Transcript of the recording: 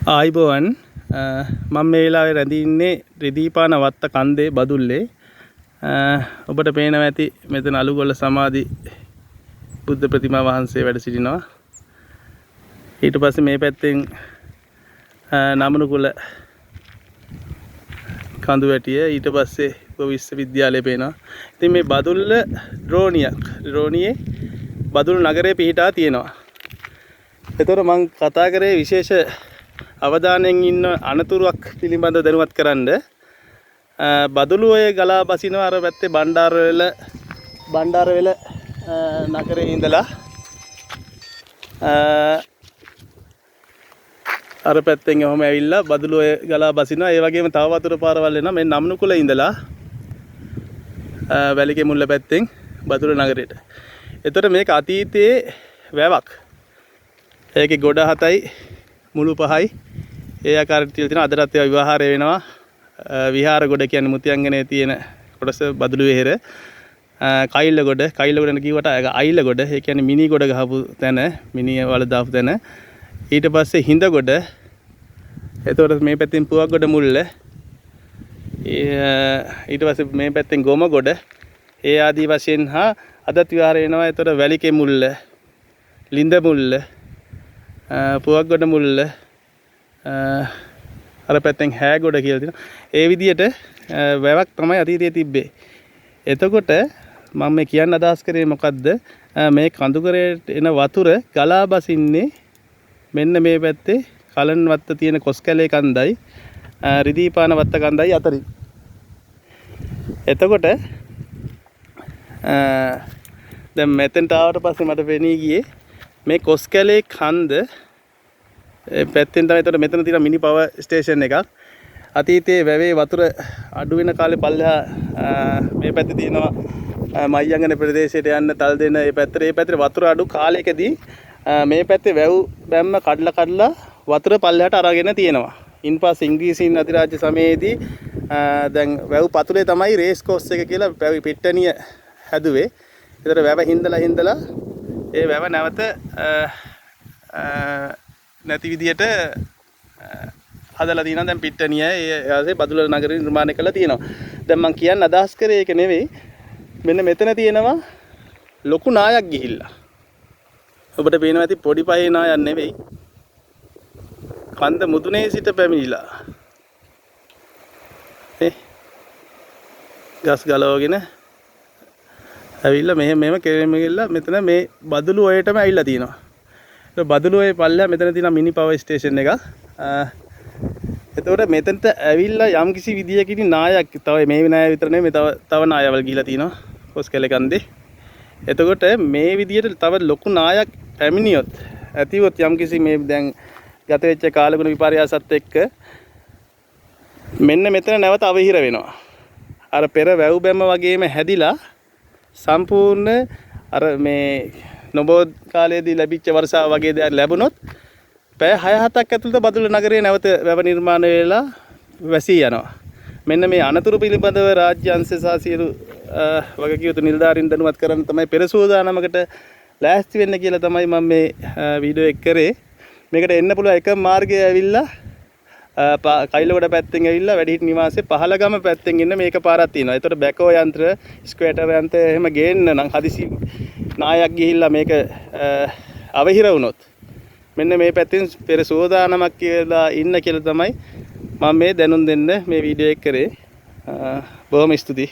ආයිබෝවන් මම මේ වෙලාවේ රැඳී ඉන්නේ රිදීපාන වත්ත කන්දේ බදුල්ලේ. ඔබට පේනවා ඇති මෙතන අලුගොල්ල සමාධි බුද්ධ ප්‍රතිමා වහන්සේ වැඩ සිටිනවා. ඊට පස්සේ මේ පැත්තෙන් නමනුකුල කඳුවැටිය, ඊට පස්සේ විශ්වවිද්‍යාලය පේනවා. ඉතින් මේ බදුල්ල ද්‍රෝණියේ බදුල්ල නගරයේ පිහිටා තියෙනවා. එතකොට මම කතා කරේ විශේෂ අවධානයෙන් ඉන්න අනතුරක් පිළිබඳව දැනුවත් කරන්න. බදුලුවේ ගලා බසිනවා අර පැත්තේ බණ්ඩාරවෙල නගරේ ඉඳලා අර පැත්තෙන් ඔහම ඇවිල්ලා බදුලුවේ ගලා බසිනවා. ඒ වගේම තව වතුර පාරවල් එනවා මේ නම්නුකුල ඉඳලා වැලිකේ මුල්ල පැත්තෙන් බදුල නගරයට. එතකොට මේක අතීතයේ වැවක්. ඒකේ ගොඩ 7යි මුළු 5යි ඒ ආකාරයට තියලා තියෙනවා. අදටත් ඒවා විවහාරය වෙනවා. විහාර ගොඩ කියන්නේ මුතියංගනේ තියෙන කොටස බදුළු වෙහෙර. කයිල්ල ගොඩ කිව්වට අයිල ගොඩ, ඒ කියන්නේ මිනි ගොඩ ගහපු තැන, මිනි වල දාපු තැන. ඊට පස්සේ හිඳ ගොඩ. එතකොට මේ පැත්තෙන් පුවක් ගොඩ මුල්ල. ඊට පස්සේ මේ පැත්තෙන් ගොම ගොඩ. ඒ ආදී වශයෙන් අදත් විහාරය වෙනවා. එතකොට වැලිකේ මුල්ල, ලිඳ මුල්ල, පුවක් ගොඩ මුල්ල, අර පැත්තෙන් හෑ ගොඩ කියලා තියෙනවා. ඒ විදිහට වැවක් තමයි අතීතයේ තිබ්බේ. එතකොට මම මේ කියන්න අදහස් කරේ මොකද්ද? මේ කඳුකරයට එන වතුර ගලා බසින්නේ මෙන්න මේ පැත්තේ කලන් වත්ත තියෙන කොස්කැලේ කන්දයි රිදීපාන වත්ත කන්දයි අතරින්. එතකොට දැන් මෙතෙන්ට ආවට පස්සේ මට පෙනී ගියේ මේ කොස්කැලේ කන්ද පැත්තෙන් තමයි. එතකොට මෙතන තියෙන මිනි පවර් ස්ටේෂන් එකක්. අතීතයේ වැවේ වතුර අඩු වෙන කාලේ පල්ලෙහා මේ පැත්තේ තියෙනවා මයංගන ප්‍රදේශයට යන්න තල් දෙන මේ පැත්තේ වතුර අඩු කාලයකදී මේ පැත්තේ වැව් බැම්ම කඩලා වතුර පල්ලෙහාට අරගෙන තියෙනවා. ඉන්පස්සේ ඉංග්‍රීසීන් අධිරාජ්‍ය සමයේදී දැන් වැව් පතුලේ තමයි රේස් කෝස් එක කියලා වැව් පිට්ටනිය හැදුවේ. ඒතර වැව හින්දලා ඒ වැව නැවත නැති විදියට හදලා තියෙනවා. දැන් පිට්ටනිය ඒ බදුල්ල නගරේ නිර්මාණය කරලා තියෙනවා. දැන් මම කියන්න අදහස් කරේ ඒක නෙවෙයි. මෙන්න මෙතන තියෙනවා ලොකු නායක් ගිහිල්ලා. ඔබට පේනවා ඇති පොඩි පහේ නායක් නෙවෙයි. කන්ද මුදුනේ සිට පැමිණිලා. ගස් ගලවගෙන ඇවිල්ලා මෙහෙම කෙරෙම ගිහිල්ලා මෙතන මේ බදුළු ඔයටම ඇවිල්ලා තියෙනවා. ඒ බදුළු ඔය පල්ලෙහා මෙතන තියෙන මිනි පවර් ස්ටේෂන් එක. එතකොට මෙතනට ඇවිල්ලා යම්කිසි විදියකින් නායක් තව මේ නාය විතර නෙමෙයි තව නායවල් ගිහිලා තිනවා කොස්කැලේ කන්දේ. එතකොට මේ විදියට තව ලොකු නායක් පැමිණියොත් ඇතිවොත් යම්කිසි මේ දැන් ගත වෙච්ච කාලගුණ විපර්යාසත් එක්ක මෙන්න මෙතන නැවත අවහිර වෙනවා. අර පෙර වැව් බැම්ම වගේම හැදිලා සම්පූර්ණ අර මේ නොබෝධ කාලයේදී ලැබිච්ච වර්ෂාව වගේ දෙයක් ලැබුණොත් පැය 6-7ක් ඇතුළත බදුල්ල නගරයේ නැවත වැව නිර්මාණය වෙලා වැසී යනවා. මෙන්න මේ අනතුරු පිළිබඳව රාජ්‍ය අංශ සහ සියලු වගකීම් නිලධාරීන් දැනුවත් කරන්න තමයි පෙර සූදානමකට ලෑස්ති වෙන්න කියලා තමයි මම මේ වීඩියෝ එක කරේ. මේකට එන්න පුළුවන් එක මාර්ගය ඇවිල්ලා කයිලගොඩ පැත්තෙන් ඇවිල්ලා වැඩිහිටි නිවාසේ පහළගම පැත්තෙන් ඉන්න මේක පාරක් තියෙනවා. ඒතකොට බැකෝ යන්ත්‍ර, ස්ක්වැටර් යන්ත්‍ර එහෙම ගේන්න නම් හදිසි නායක් ගිහිල්ලා මේක අවහිර වුණොත් මෙන්න මේ පැත්තෙන් පෙර සෝදානමක් කියලා ඉන්න කියලා තමයි මම මේ දැනුම් දෙන්න මේ වීඩියෝ එක කරේ. බොහොම ස්තුතියි.